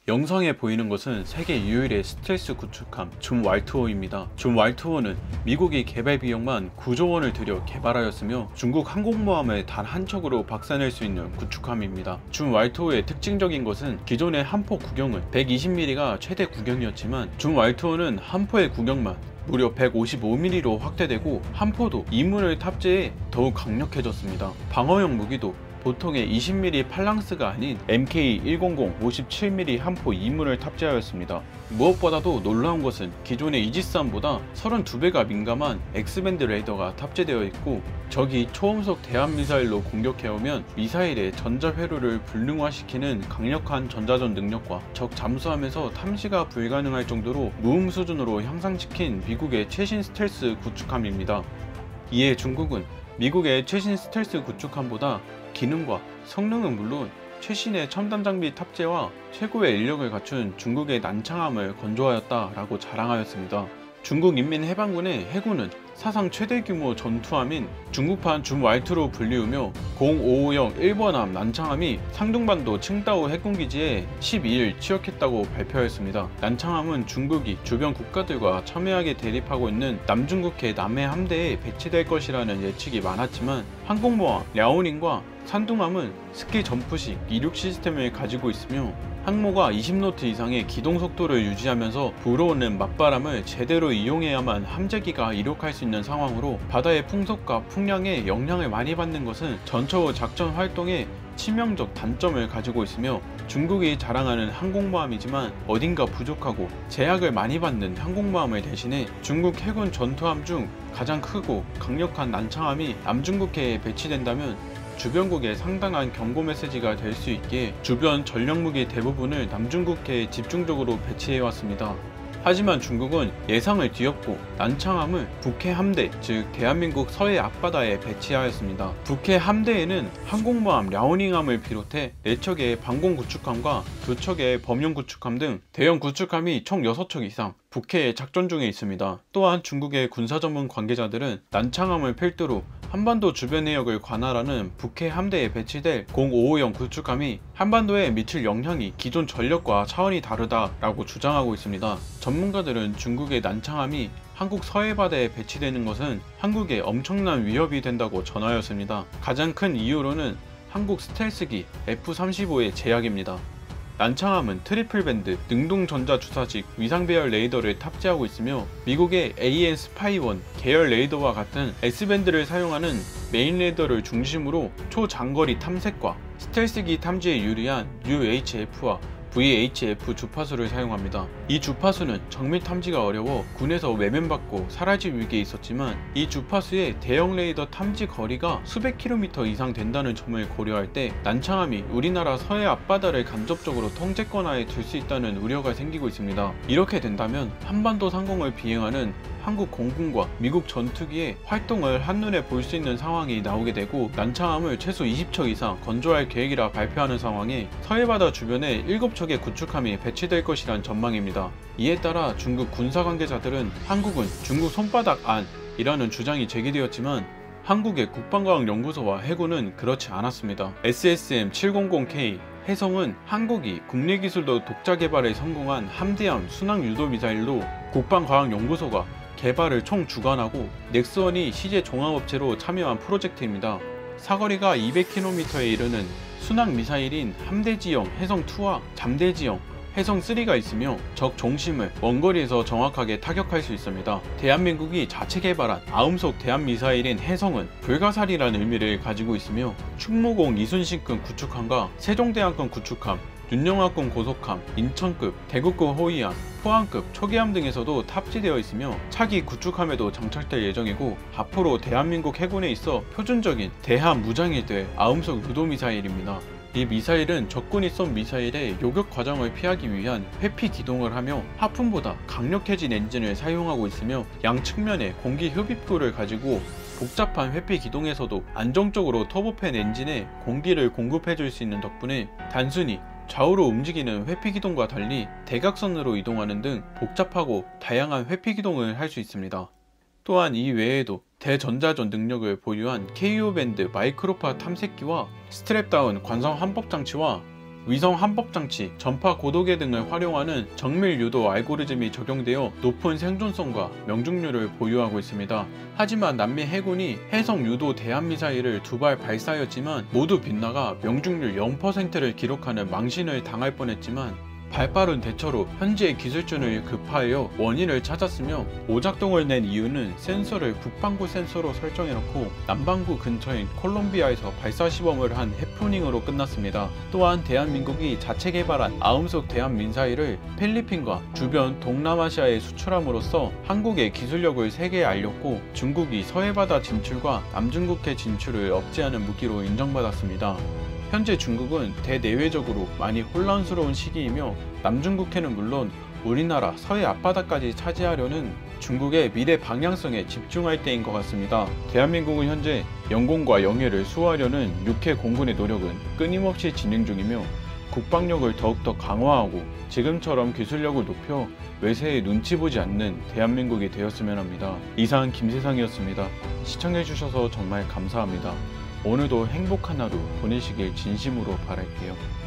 영상에 보이는 것은 세계 유일의 스텔스 구축함 줌 왈투어입니다. 줌 왈투어는 미국이 개발 비용만 9조 원을 들여 개발하였으며 중국 항공모함을 단 한 척으로 박살낼 수 있는 구축함입니다. 줌 왈투어의 특징적인 것은 기존의 함포 구경은 120mm가 최대 구경이었지만 줌 왈투어는 함포의 구경만 무려 155mm로 확대되고 함포도 이문을 탑재해 더욱 강력해졌습니다. 방어용 무기도 보통의 20mm 팔랑스가 아닌 MK100 57mm 함포 2문을 탑재하였습니다. 무엇보다도 놀라운 것은 기존의 이지스함보다 32배가 민감한 X밴드 레이더가 탑재되어 있고 적이 초음속 대함미사일로 공격해오면 미사일의 전자회로를 불능화시키는 강력한 전자전 능력과 적 잠수함에서 탐지가 불가능할 정도로 무음 수준으로 향상시킨 미국의 최신 스텔스 구축함입니다. 이에 중국은 미국의 최신 스텔스 구축함보다 기능과 성능은 물론 최신의 첨단 장비 탑재와 최고의 인력을 갖춘 중국의 난창함을 건조하였다라고 자랑하였습니다. 중국 인민해방군의 해군은 사상 최대 규모 전투함인 중국판 줌 왈투로 불리우며 0550 1번함 난창함이 상둥반도 칭다오 해군기지에 12일 취역했다고 발표하였습니다. 난창함은 중국이 주변 국가들과 첨예하게 대립하고 있는 남중국해 남해 함대에 배치될 것이라는 예측이 많았지만 항공모함 랴오닝과 산둥함은 스키 점프식 이륙 시스템을 가지고 있으며 항모가 20노트 이상의 기동 속도를 유지하면서 불어오는 맞바람을 제대로 이용해야만 함재기가 이륙할 수 있는 상황으로 바다의 풍속과 풍량에 영향을 많이 받는 것은 전처 작전 활동에 치명적 단점을 가지고 있으며 중국이 자랑하는 항공모함이지만 어딘가 부족하고 제약을 많이 받는 항공모함을 대신해 중국 해군 전투함 중 가장 크고 강력한 난창함이 남중국해에 배치된다면 주변국에 상당한 경고 메시지가 될 수 있기에 주변 전력무기 대부분을 남중국해에 집중적으로 배치해왔습니다. 하지만 중국은 예상을 뒤엎고 난창함을 북해 함대, 즉 대한민국 서해 앞바다에 배치하였습니다. 북해 함대에는 항공모함 랴오닝함을 비롯해 4척의 방공 구축함과 2척의 범용 구축함 등 대형 구축함이 총 6척 이상 북해에 작전 중에 있습니다. 또한 중국의 군사 전문 관계자들은 난창함을 필두로 한반도 주변 해역을 관할하는 북해 함대에 배치될 0550 구축함이 한반도에 미칠 영향이 기존 전력과 차원이 다르다라고 주장하고 있습니다. 전문가들은 중국의 난창함이 한국 서해바다에 배치되는 것은 한국에 엄청난 위협이 된다고 전하였습니다. 가장 큰 이유로는 한국 스텔스기 F-35의 제약입니다. 난창함은 트리플 밴드 능동전자주사식 위상배열 레이더를 탑재하고 있으며 미국의 AN-SPY-1 계열 레이더와 같은 S밴드를 사용하는 메인 레이더를 중심으로 초장거리 탐색과 스텔스기 탐지에 유리한 UHF와 VHF 주파수를 사용합니다. 이 주파수는 정밀 탐지가 어려워 군에서 외면받고 사라질 위기에 있었지만 이 주파수의 대형 레이더 탐지 거리가 수백 킬로미터 이상 된다는 점을 고려할 때 난창함이 우리나라 서해 앞바다를 간접적으로 통제권하에 둘 수 있다는 우려가 생기고 있습니다. 이렇게 된다면 한반도 상공을 비행하는 한국 공군과 미국 전투기의 활동을 한눈에 볼 수 있는 상황이 나오게 되고 난창함을 최소 20척 이상 건조할 계획이라 발표하는 상황에 서해바다 주변에 7척의 구축함이 배치될 것이란 전망입니다. 이에 따라 중국 군사 관계자들은 한국은 중국 손바닥 안이라는 주장이 제기되었지만 한국의 국방과학연구소와 해군은 그렇지 않았습니다. SSM-700K 해성은 한국이 국내기술로 독자 개발에 성공한 함대함 순항유도미사일로 국방과학연구소가 개발을 총 주관하고 넥스원이 시제 종합업체로 참여한 프로젝트입니다. 사거리가 200km에 이르는 순항미사일인 함대지형 해성2와 잠대지형 해성3가 있으며 적 중심을 원거리에서 정확하게 타격할 수 있습니다. 대한민국이 자체 개발한 아음속 대함미사일인 해성은 불가사리라는 의미를 가지고 있으며 충무공 이순신급 구축함과 세종대왕급 구축함, 윤영하급 고속함, 인천급, 대구급 호위함, 포항급 초계함 등에서도 탑재되어 있으며 차기 구축함에도 장착될 예정이고 앞으로 대한민국 해군에 있어 표준적인 대함 무장이 될 아음속 유도미사일입니다. 이 미사일은 적군이 쏜 미사일의 요격 과정을 피하기 위한 회피 기동을 하며 하품보다 강력해진 엔진을 사용하고 있으며 양 측면에 공기 흡입구를 가지고 복잡한 회피 기동에서도 안정적으로 터보팬 엔진에 공기를 공급해줄 수 있는 덕분에 단순히 좌우로 움직이는 회피기동과 달리 대각선으로 이동하는 등 복잡하고 다양한 회피기동을 할 수 있습니다. 또한 이 외에도 대전자전 능력을 보유한 KO 밴드 마이크로파 탐색기와 스트랩다운 관성 함법 장치와 위성 함복장치, 전파 고도계 등을 활용하는 정밀 유도 알고리즘이 적용되어 높은 생존성과 명중률을 보유하고 있습니다. 하지만 남미 해군이 해성 유도 대함미사일을 2발 발사하였지만 모두 빗나가 명중률 0%를 기록하는 망신을 당할 뻔했지만 발빠른 대처로 현지의 기술진을 급파하여 원인을 찾았으며 오작동을 낸 이유는 센서를 북반구 센서로 설정해놓고 남반구 근처인 콜롬비아에서 발사 시범을 한 해프닝으로 끝났습니다. 또한 대한민국이 자체 개발한 아음속 대함미사일을 필리핀과 주변 동남아시아에 수출함으로써 한국의 기술력을 세계에 알렸고 중국이 서해바다 진출과 남중국해 진출을 억제하는 무기로 인정받았습니다. 현재 중국은 대내외적으로 많이 혼란스러운 시기이며 남중국해는 물론 우리나라 서해 앞바다까지 차지하려는 중국의 미래 방향성에 집중할 때인 것 같습니다. 대한민국은 현재 영공과 영해를 수호하려는 육해 공군의 노력은 끊임없이 진행 중이며 국방력을 더욱더 강화하고 지금처럼 기술력을 높여 외세에 눈치 보지 않는 대한민국이 되었으면 합니다. 이상 김세상이었습니다. 시청해주셔서 정말 감사합니다. 오늘도 행복한 하루 보내시길 진심으로 바랄게요.